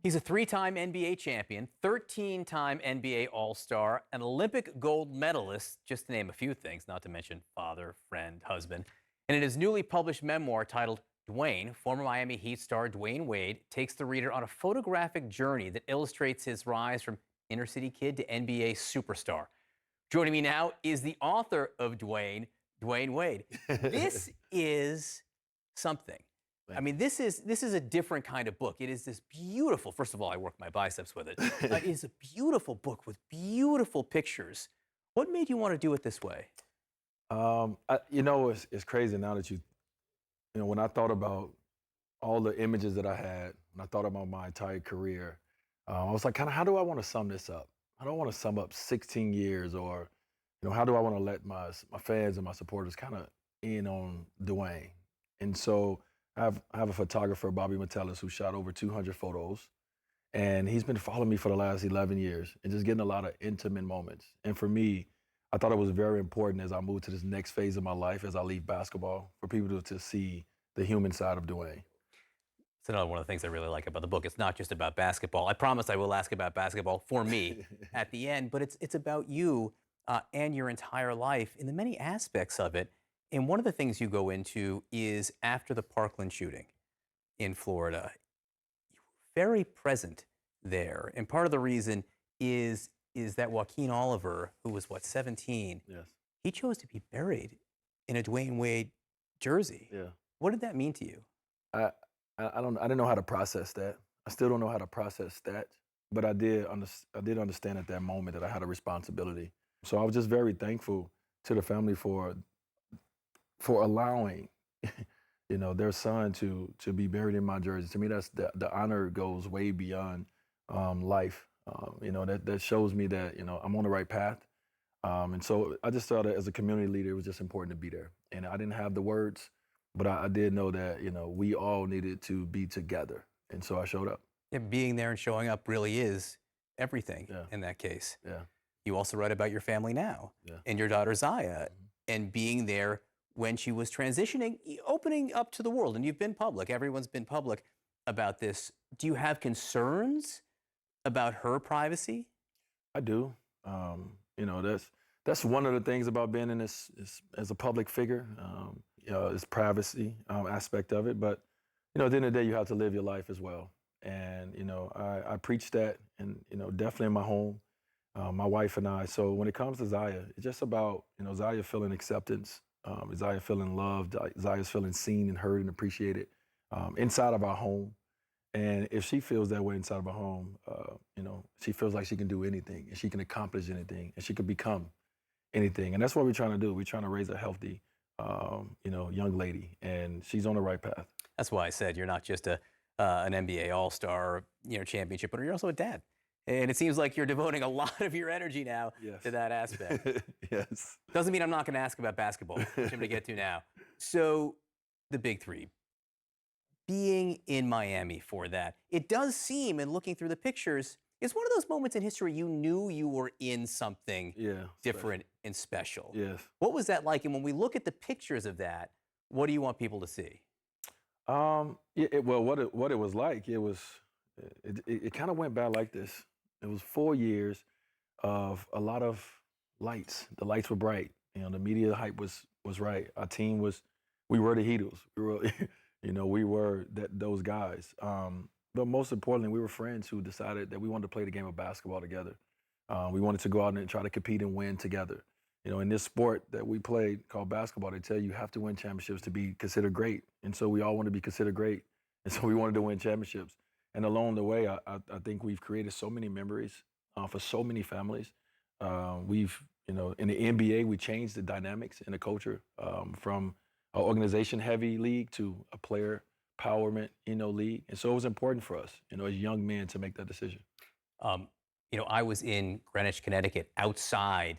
He's a three-time NBA champion, 13-time NBA All-Star, an Olympic gold medalist, just to name a few things, not to mention father, friend, husband. And in his newly published memoir titled Dwyane, former Miami Heat star Dwyane Wade takes the reader on a photographic journey that illustrates his rise from inner city kid to NBA superstar. Joining me now is the author of Dwyane, Dwyane Wade. This is something. I mean, this is a different kind of book. It is this beautiful. First of all, I work my biceps with it. It is a beautiful book with beautiful pictures. What made you want to do it this way? It's crazy now that when I thought about all the images that I had, when I thought about my entire career, I was like, kind of, how do I want to sum this up? I don't want to sum up 16 years, or, how do I want to let my fans and my supporters kind of in on Dwyane? And so I have a photographer, Bobby Metellus, who shot over 200 photos. And he's been following me for the last 11 years and just getting a lot of intimate moments. And for me, I thought it was very important as I move to this next phase of my life, as I leave basketball, for people to see the human side of Dwyane. It's another one of the things I really like about the book. It's not just about basketball. I promise I will ask about basketball for me at the end, but it's about you and your entire life in the many aspects of it. And one of the things you go into is after the Parkland shooting in Florida, you were very present there. And part of the reason is that Joaquin Oliver, who was, what, 17, Yes. he chose to be buried in a Dwyane Wade jersey. Yeah. What did that mean to you? I I didn't know how to process that. I still don't know how to process that, but I did understand at that moment that I had a responsibility. So I was just very thankful to the family for allowing their son to be buried in my jersey. To me, that's the honor goes way beyond life. That shows me that I'm on the right path. And so I just thought that as a community leader, it was just important to be there. And I didn't have the words, but I did know that we all needed to be together. And so I showed up. Yeah, being there and showing up really is everything Yeah. in that case. Yeah. You also write about your family now Yeah. and your daughter Zaya Mhm. and being there when she was transitioning, opening up to the world. And you've been public. Everyone's been public about this. Do you have concerns about her privacy? I do. That's one of the things about being in this as a public figure, is privacy aspect of it. But at the end of the day, you have to live your life as well. And I preach that, and definitely in my home, my wife and I. So when it comes to Zaya, it's just about Zaya feeling acceptance, Zaya feeling loved, Zaya's feeling seen and heard and appreciated inside of our home. And if she feels that way inside of her home, she feels like she can do anything and she can accomplish anything and she can become anything. And that's what we're trying to do. We're trying to raise a healthy, young lady, and she's on the right path. That's why I said you're not just an NBA All-Star, championship, but you're also a dad. And it seems like you're devoting a lot of your energy now Yes. to that aspect. Yes. Doesn't mean I'm not going to ask about basketball, which I'm going to get to now. So, the big three, being in Miami for that, it does seem, and looking through the pictures, it's one of those moments in history you knew you were in something Yeah. different and special. Yes. What was that like? And when we look at the pictures of that, what do you want people to see? Well, what it was like, it kind of went bad like this. It was 4 years of a lot of lights. The lights were bright. The media hype was right. Our team we were the Heatles. We were, we were those guys. But most importantly, we were friends who decided that we wanted to play the game of basketball together. We wanted to go out and try to compete and win together. In this sport that we played called basketball, they tell you have to win championships to be considered great. And so we all want to be considered great. And so we wanted to win championships. And along the way, I think we've created so many memories for so many families. In the NBA, we changed the dynamics in the culture from an organization-heavy league to a player empowerment, league. And so it was important for us, as young men, to make that decision. Um, I was in Greenwich, Connecticut, outside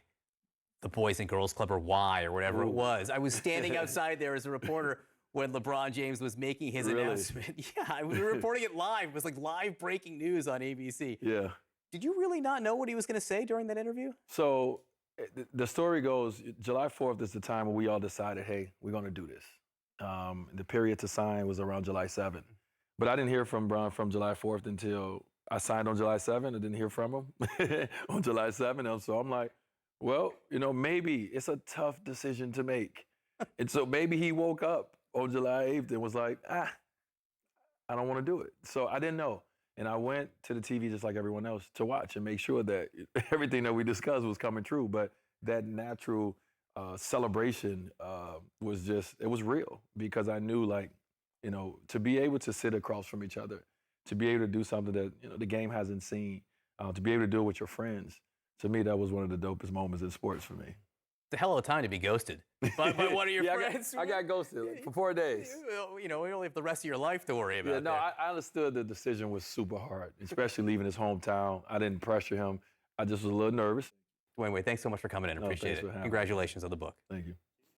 the Boys and Girls Club, or Y, or whatever it Ooh. was. I was standing outside there as a reporter when LeBron James was making his Really? announcement. Yeah, we were reporting it live. It was like live breaking news on ABC. Yeah. Did you really not know what he was going to say during that interview? So the story goes, July 4th is the time when we all decided, hey, we're going to do this. The period to sign was around July 7th. But I didn't hear from Bron from July 4th until I signed on July 7th. I didn't hear from him on July 7th. And so I'm like, well, maybe it's a tough decision to make. And so maybe he woke up on July 8th and was like, I don't want to do it. So I didn't know. And I went to the TV just like everyone else to watch and make sure that everything that we discussed was coming true. But that natural celebration it was real because I knew to be able to sit across from each other, to be able to do something that, the game hasn't seen, to be able to do it with your friends. To me, that was one of the dopest moments in sports for me. It's a hell of a time to be ghosted by one of your friends. I got ghosted for 4 days. You only have the rest of your life to worry about. Yeah, no, I understood the decision was super hard, especially leaving his hometown. I didn't pressure him. I just was a little nervous. Dwyane Wade, thanks so much for coming in. Appreciate thanks for it. having me. Congratulations on the book. Thank you.